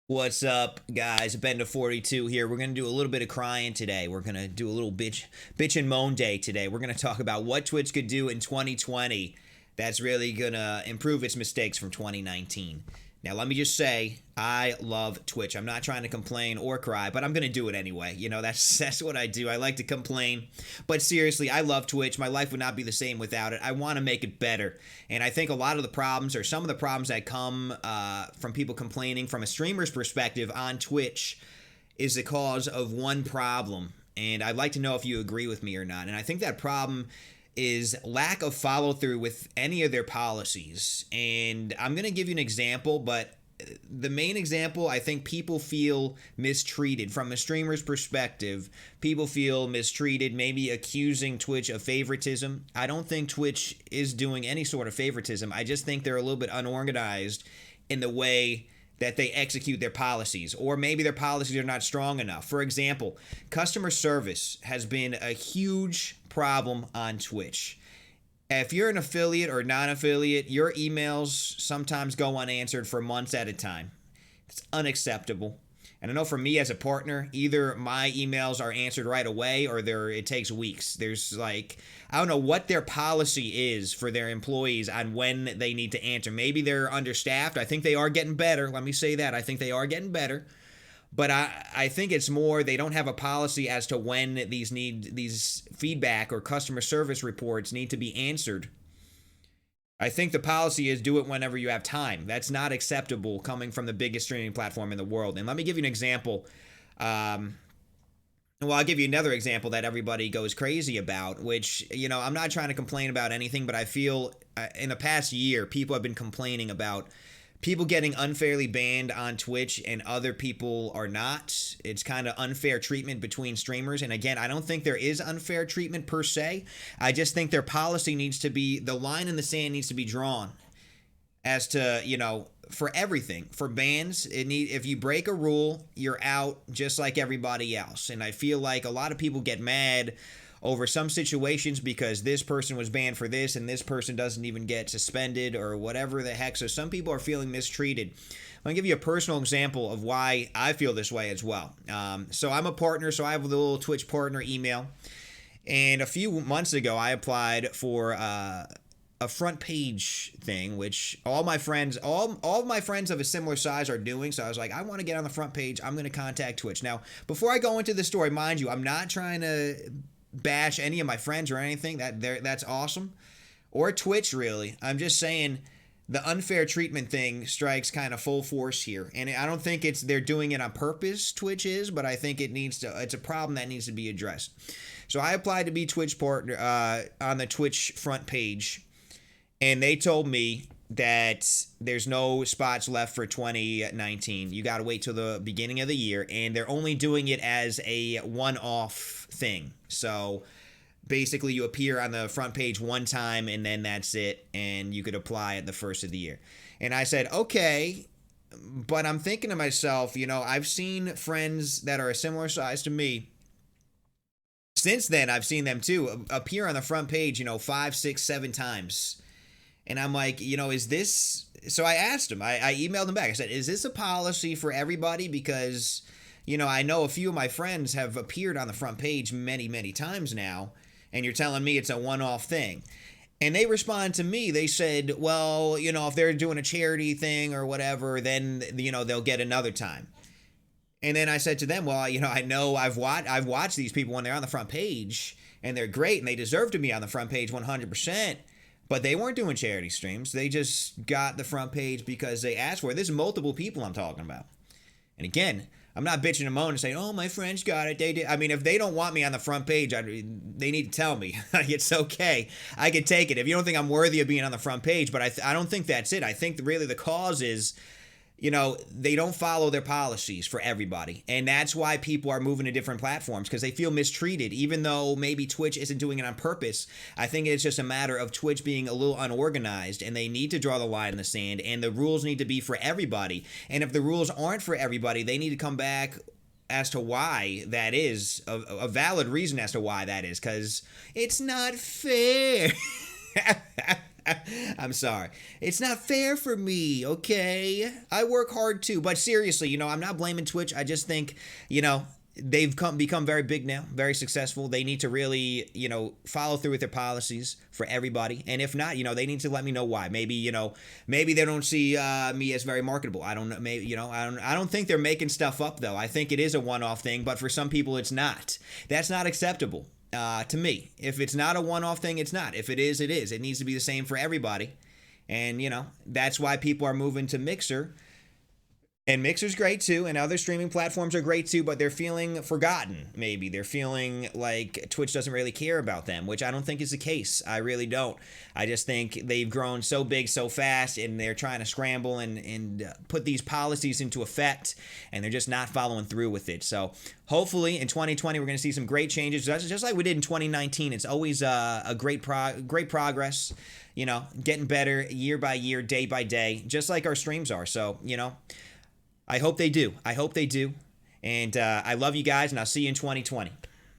What's up, guys? Bender 42 here. We're gonna do a little bit of crying today. We're gonna do a little bitch and moan day today. We're gonna talk about what Twitch could do in 2020 that's really gonna improve its mistakes from 2019. Now, let me just say, I love Twitch. I'm not trying to complain or cry, but I'm gonna do it anyway. You know, that's what I do. I like to complain, but seriously, I love Twitch. My life would not be the same without it. I want to make it better, and I think a lot of the problems, or some of the problems that come from people complaining from a streamer's perspective on Twitch, is the cause of one problem. And I'd like to know if you agree with me or not. And I think that problem is lack of follow through with any of their policies. And I'm going to give you an example, but the main example, I think people feel mistreated from a streamer's perspective. People feel mistreated, maybe accusing Twitch of favoritism. I don't think Twitch is doing any sort of favoritism. I just think they're a little bit unorganized in the way that they execute their policies, or maybe their policies are not strong enough. For example, customer service has been a huge problem on Twitch. If you're an affiliate or non-affiliate, your emails sometimes go unanswered for months at a time. It's unacceptable. And I know for me as a partner, either my emails are answered right away or it takes weeks. There's I don't know what their policy is for their employees on when they need to answer. Maybe they're understaffed. I think they are getting better. Let me say that. I think they are getting better. But I think it's more they don't have a policy as to when these feedback or customer service reports need to be answered. I think the policy is do it whenever you have time. That's not acceptable coming from the biggest streaming platform in the world. And let me give you an example. Well, I'll give you another example that everybody goes crazy about, which, I'm not trying to complain about anything, but I feel in the past year, people have been complaining about people getting unfairly banned on Twitch and other people are not. It's kind of unfair treatment between streamers. And again, I don't think there is unfair treatment per se. I just think their policy needs to be, the line in the sand needs to be drawn as to, for everything. For bans, if you break a rule, you're out just like everybody else. And I feel like a lot of people get mad over some situations because this person was banned for this and this person doesn't even get suspended or whatever the heck. So some people are feeling mistreated. I'm going to give you a personal example of why I feel this way as well. So I'm a partner, so I have a little Twitch partner email. And a few months ago, I applied for a front page thing, which all of my friends of a similar size are doing. So I was like, I want to get on the front page. I'm going to contact Twitch. Now, before I go into the story, mind you, I'm not trying to bash any of my friends or anything. That's awesome. Or Twitch, really. I'm just saying the unfair treatment thing strikes kind of full force here. And I don't think they're doing it on purpose, Twitch is, but I think it's a problem that needs to be addressed. So I applied to be Twitch partner on the Twitch front page, and they told me that there's no spots left for 2019. You got to wait till the beginning of the year, and they're only doing it as a one-off thing. So basically you appear on the front page one time and then that's it, and you could apply at the first of the year. And I said, okay, but I'm thinking to myself, I've seen friends that are a similar size to me. Since then, I've seen them too appear on the front page, 5, 6, 7 times. And I'm like, is this... So I asked him, I emailed him back. I said, is this a policy for everybody? Because, I know a few of my friends have appeared on the front page many, many times now, and you're telling me it's a one-off thing. And they responded to me. They said, well, if they're doing a charity thing or whatever, then, they'll get another time. And then I said to them, well, I know I've watched these people when they're on the front page, and they're great, and they deserve to be on the front page 100%. But they weren't doing charity streams. They just got the front page because they asked for it. There's multiple people I'm talking about. And again, I'm not bitching and moaning and saying, oh, my friends got it. They did. I mean, if they don't want me on the front page, they need to tell me. It's okay. I can take it. If you don't think I'm worthy of being on the front page, but I don't think that's it. I think really the cause is, they don't follow their policies for everybody. And that's why people are moving to different platforms, because they feel mistreated, even though maybe Twitch isn't doing it on purpose. I think it's just a matter of Twitch being a little unorganized, and they need to draw the line in the sand, and the rules need to be for everybody. And if the rules aren't for everybody, they need to come back as to why that is, a valid reason as to why that is, because it's not fair. I'm sorry. It's not fair for me, okay? I work hard too. But seriously, I'm not blaming Twitch. I just think, they've become very big now, very successful. They need to really, follow through with their policies for everybody. And if not, they need to let me know why. Maybe, maybe they don't see me as very marketable. I don't know. Maybe, I don't think they're making stuff up though. I think it is a one-off thing, but for some people it's not. That's not acceptable. To me, if it's not a one-off thing, it's not. If it is, it is. It needs to be the same for everybody. And, that's why people are moving to Mixer. And Mixer's great too, and other streaming platforms are great too, but they're feeling forgotten, maybe. They're feeling like Twitch doesn't really care about them, which I don't think is the case. I really don't. I just think they've grown so big so fast, and they're trying to scramble and put these policies into effect, and they're just not following through with it. So hopefully in 2020 we're going to see some great changes, just like we did in 2019. It's always a great progress, getting better year by year, day by day, just like our streams are. So, I hope they do. And I love you guys, and I'll see you in 2020.